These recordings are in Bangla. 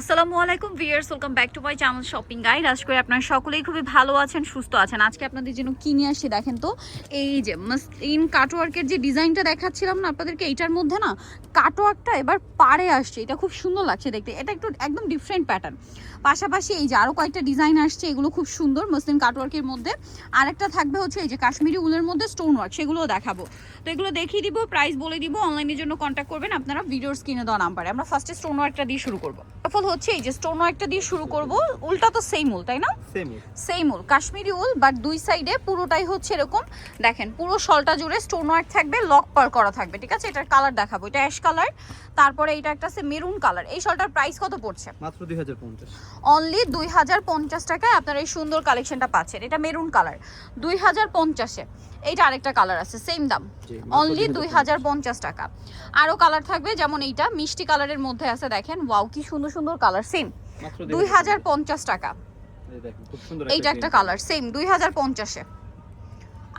আসসালামু আলাইকুম viewers, welcome back to my channel shopping guide. আশা করি আপনারা সকলেই খুবই ভালো আছেন, সুস্থ আছেন। আজকে আপনাদের জন্য কি নিয়ে আসছি দেখেন তো। এই যে মসলিন কাটওয়ার্কের যে ডিজাইনটা দেখাচ্ছিলাম না আপনাদেরকে, এইটার মধ্যে না কাটওয়ার্কটা এবার পাড়ে আসছে। এটা খুব সুন্দর লাগছে দেখতে, এটা একটু একদম ডিফারেন্ট প্যাটার্ন। পাশাপাশি এই যে আরও কয়েকটা ডিজাইন আসছে, এগুলো খুব সুন্দর মসলিন কাটওয়ার্কের মধ্যে। আরেকটা থাকবে হচ্ছে এই যে কাশ্মীরি উলের মধ্যে স্টোন ওয়ার্ক, সেগুলোও দেখাবো। তো এগুলো দেখিয়ে দিব, প্রাইস বলে দিব। অনলাইনের জন্য কন্ট্যাক্ট করবেন আপনারা ভিডিওর স্ক্রিনে দেওয়া নাম্বারে। আমরা ফার্স্টে স্টোন ওয়ার্কটা দিয়ে শুরু করবো। হচ্ছে এই যে স্টোন ওয়ার্কটা দিয়ে শুরু করব। উলটা তো সেম উল, তাই না? Same wool, Kashmiri wool, but দুই সাইডে পুরোটাই হচ্ছে এরকম। দেখেন পুরো শলটা জুড়ে স্টোন ওয়ার্ক থাকবে, লক পার করা থাকবে, ঠিক আছে? এটার কালার দেখাবো, এটা অ্যাশ কালার, তারপরে এটা একটা আছে মেরুন কালার। এই শলটার প্রাইস কত পড়ছে? মাত্র 2050। অনলি 2050 টাকায় আপনারা এই সুন্দর কালেকশনটা পাচ্ছেন। এটা মেরুন কালার 2050-এ। এইটা আরেকটা কালার আছে, সেম দাম, অনলি 2050 টাকা। আরও কালার থাকবে, যেমন এইটা মিষ্টি কালারের মধ্যে আছে, দেখেন ওয়াও কি সুন্দর সুন্দর কালার, সেম 2050 টাকা। এইটা একটা কালার সেম 2050-এ।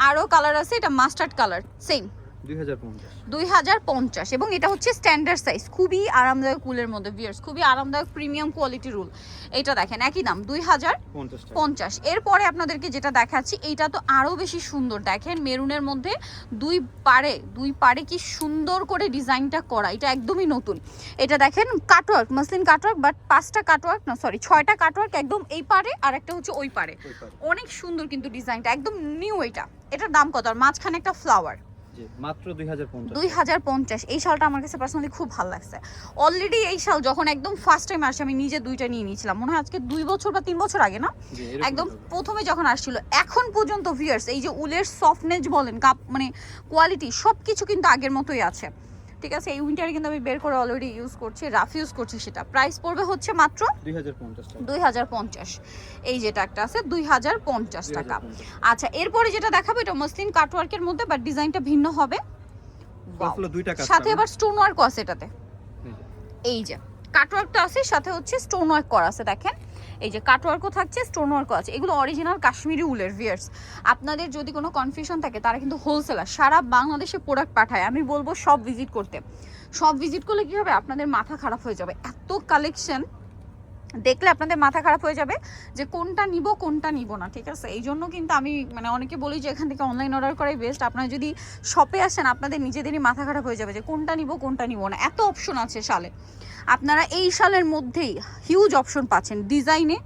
আরও কালার আছে, এটা মাস্টার্ড কালার, সেম 2050। এবং এটা হচ্ছে স্ট্যান্ডার্ড সাইজ, খুবই আরামদায়ক উলের মধ্যে ভিউয়ার্স, খুবই আরামদায়ক প্রিমিয়াম কোয়ালিটির উল। এটা দেখেন একই দাম 2050। এরপরে আপনাদেরকে যেটা দেখাচ্ছি, এইটা তো আরও বেশি সুন্দর। দেখেন মেরুনের মধ্যে দুই পাড়ে কি সুন্দর করে ডিজাইনটা করা, এটা একদমই নতুন। এটা দেখেন কাটওয়ার্ক, মসলিন কাটওয়ার্ক, বাট 5টা কাটওয়ার্ক না, সরি 6টা কাটওয়ার্ক একদম এই পাড়ে, আর একটা হচ্ছে ওই পাড়ে। অনেক সুন্দর কিন্তু ডিজাইনটা, একদম নিউ। এটার দাম কত? আর মাঝখানে একটা ফ্লাওয়ার, মাত্র 2050। এই শালটা আমার কাছে পার্সোনালি খুব ভালো লাগছে। অলরেডি এই শাল যখন একদম ফার্স্ট টাইম আসে, আমি নিজে দুইটা নিয়ে নিয়েছিলাম, মনে হয় আজকে 2 বছর বা 3 বছর আগে, না একদম প্রথমে যখন আসছিল। এখন পর্যন্ত ভিউয়ার্স এই যে উলের সফটনেস বলেন, কাপ মানে কোয়ালিটি, সব কিছু কিন্তু আগের মতোই আছে, ঠিক আছে? এই উইন্টারে কিন্তু আমি বের করে অলরেডি ইউজ করছি, রাফ ইউজ করছি। সেটা প্রাইস পড়বে হচ্ছে মাত্র 2050। এই যেটা একটা আছে 2050 টাকা। আচ্ছা, এরপরে যেটা দেখাবো, এটা মসলিন কাটওয়ার্কের মধ্যে, বাট ডিজাইনটা ভিন্ন হবে। সাথে আবার স্টোন ওয়ার্কও আছে এটাতে। এই যে কাটওয়ার্কটা আছে, সাথে হচ্ছে স্টোন ওয়ার্ক করা আছে, দেখেন এই যে কাটওয়ার্কও থাকছে, স্টোন ওয়ার্কও আছে। এগুলো অরিজিনাল কাশ্মীরি উলের ভিউয়ার্স। আপনাদের যদি কোনো কনফিউশন থাকে, তারা কিন্তু হোলসেলার, সারা বাংলাদেশে প্রোডাক্ট পাঠায়। আমি বলবো সব ভিজিট করতে। সব ভিজিট করলে কি হবে, আপনাদের মাথা খারাপ হয়ে যাবে। এত কালেকশন দেখলে আপনাদের মাথা খারাপ হয়ে যাবে যে কোনটা নিব কোনটা নিব না, ঠিক আছে? এই জন্য কিন্তু আমি অনেকে বলি যে এখান থেকে অনলাইন অর্ডার করাই বেস্ট। আপনারা যদি শপে আসেন, আপনাদের নিজেদেরই মাথা খারাপ হয়ে যাবে যে কোনটা নিব কোনটা নিব না। এত অপশন আছে শালে, আপনারা এই শালের মধ্যেই হিউজ অপশন পাচ্ছেন, ডিজাইনে,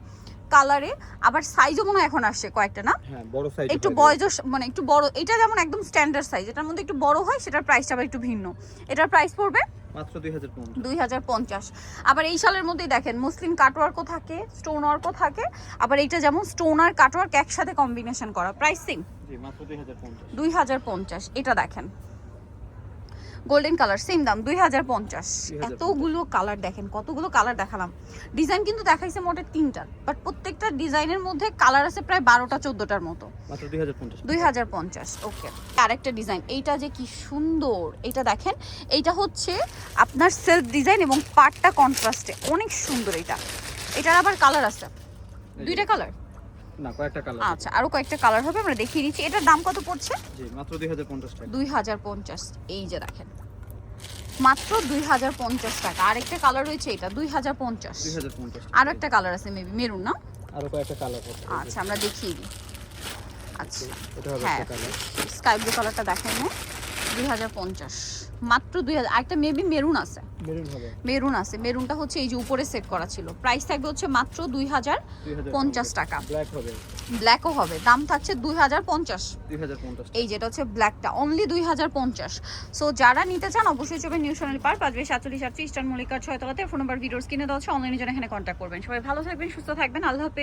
কালারে, আবার সাইজও মনে হয় এখন আসছে কয়েকটা, না? হ্যাঁ, বড় সাইজ, একটু বয়স একটু বড়। এটা যেমন একদম স্ট্যান্ডার্ড সাইজ, এটার মধ্যে একটু বড় হয়, সেটার প্রাইসটা আবার একটু ভিন্ন। এটার প্রাইস পড়বে মাত্র 2050। আবার এই শালের মধ্যেই দেখেন মসলিন কাটওয়ার্কও থাকে, স্টোন ওয়ার্কও থাকে। আবার এইটা যেমন স্টোন আর কাটওয়ার্ক একসাথে কম্বিনেশন করা, প্রাইস সেম, জি মাত্র 2050। এটা দেখেন গোল্ডেন কালার, সেম দাম 2050। এতগুলো কালার, দেখেন কতগুলো কালার দেখালাম। ডিজাইন কিন্তু দেখাইছে মোটে 3টা, বাট প্রত্যেকটা ডিজাইনের মধ্যে কালার আছে প্রায় 12টা 14টার মতো। মাত্র 2050। ওকে, আরেকটা ডিজাইন, এইটা যে কি সুন্দর। এইটা দেখেন, এইটা হচ্ছে আপনার সেলফ ডিজাইন এবং পার্টটা কন্ট্রাস্টে, অনেক সুন্দর। এটার আবার কালার আছে, 2টা কালার না, কয়েকটা কালার। আচ্ছা, আরো কয়েকটা কালার হবে, আমরা দেখিয়ে দিচ্ছি। এটার দাম কত পড়ছে? জি মাত্র 2050 টাকা। 2050। এই যে দেখেন মাত্র 2050 টাকা। আরেকটা কালার রয়েছে, এটা 2050। আরো একটা কালার আছে, মেবি মেরুন, না? আরো কয়েকটা কালার আছে। আচ্ছা, আমরা দেখিয়ে দিই। আচ্ছা, এটা হবে একটা কালার, স্কাই ব্লু কালারটা দেখেন, না? 2050 মাত্র 2000। আরেকটা মেবি মেরুন আছে, মেরুন আছে। মেরুনটা হচ্ছে এই যে উপরে সেট করা ছিল। প্রাইস থাকবে হচ্ছে মাত্র 2050 টাকা। ব্ল্যাকও হবে, দাম থাকছে 2050। এই যেটা হচ্ছে ব্ল্যাকটা, অনলি 2050। সো যারা নিতে চান অবশ্যই চলবে নিউ সোনালী পার্ক 5/47 ইস্টার্ন মল্লিকার 6 তলাতে। ফোন নাম্বার ভিডিওস কিনে দেওয়া হচ্ছে, অনলাইনে জন্য এখানে কন্ট্যাক্ট করবেন। সবাই ভালো থাকবেন, সুস্থ থাকবেন, আল্লাহ হাফেজ।